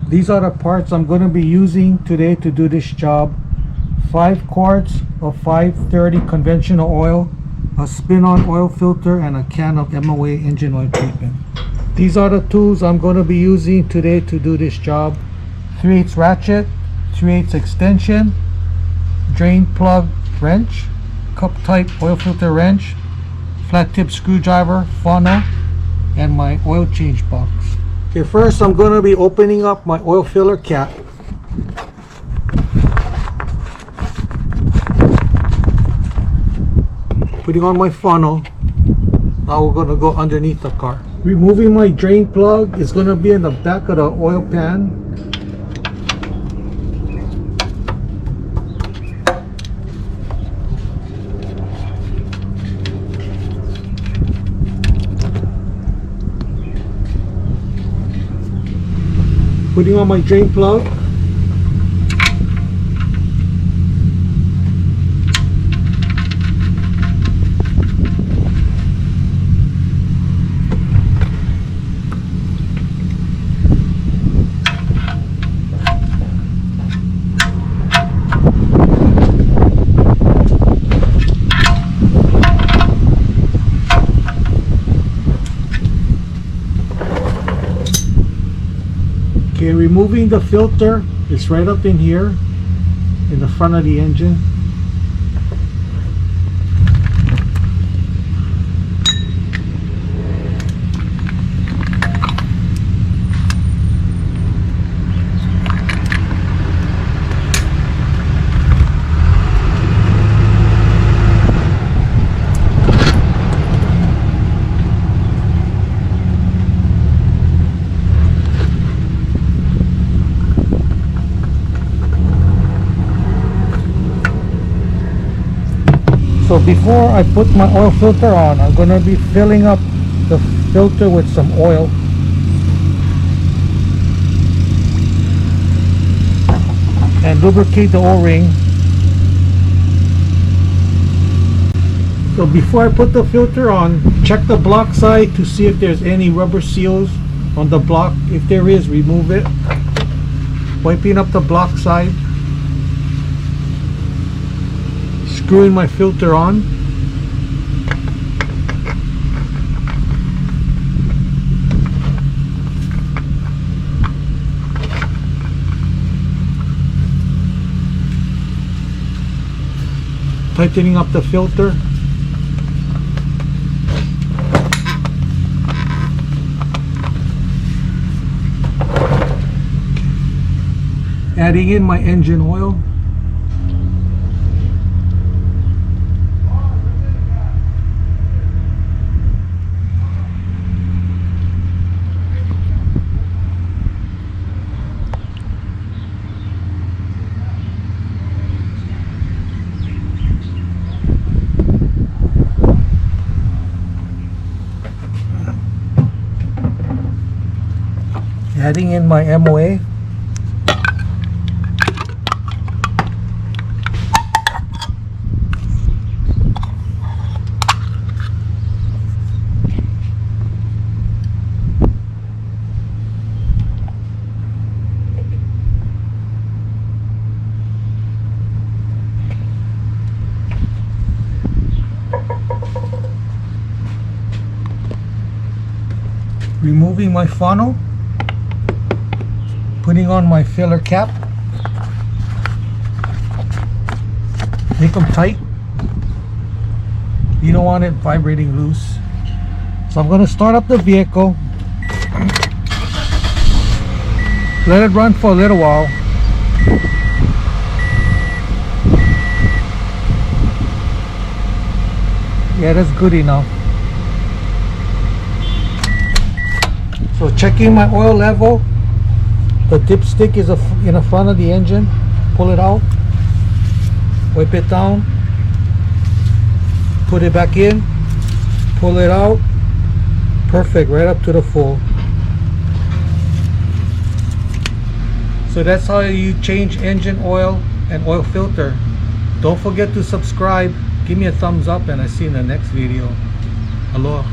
These are the parts I'm going to be using today to do this job. 5 quarts of 530 conventional oil, a spin-on oil filter, and a can of MOA engine oil treatment. These are the tools I'm going to be using today to do this job. 3/8 ratchet, 3/8 extension, drain plug wrench, cup type oil filter wrench, flat tip screwdriver, funnel, and my oil change box. Okay, first I'm going to be opening up my oil filler cap. Putting on my funnel. Now we're going to go underneath the car. Removing my drain plug is going to be in the back of the oil pan. Putting on my drain plug. Okay, removing the filter. It's right up in here in the front of the engine. So before I put my oil filter on, I'm going to be filling up the filter with some oil. And lubricate the O-ring. So before I put the filter on, check the block side to see if there's any rubber seals on the block. If there is, remove it. Wiping up the block side. Screwing my filter on. Tightening up the filter. Adding in my engine oil. Adding in my MOA. Removing my funnel. Putting on my filler cap. Make them tight. You don't want it vibrating loose. So I'm going to start up the vehicle. Let it run for a little while. Yeah, that's good enough. So checking my oil level. The dipstick is in the front of the engine. Pull it out. Wipe it down. Put it back in. Pull it out. Perfect, right up to the full. So that's how you change engine oil and oil filter. Don't forget to subscribe. Give me a thumbs up and I see you in the next video. Aloha.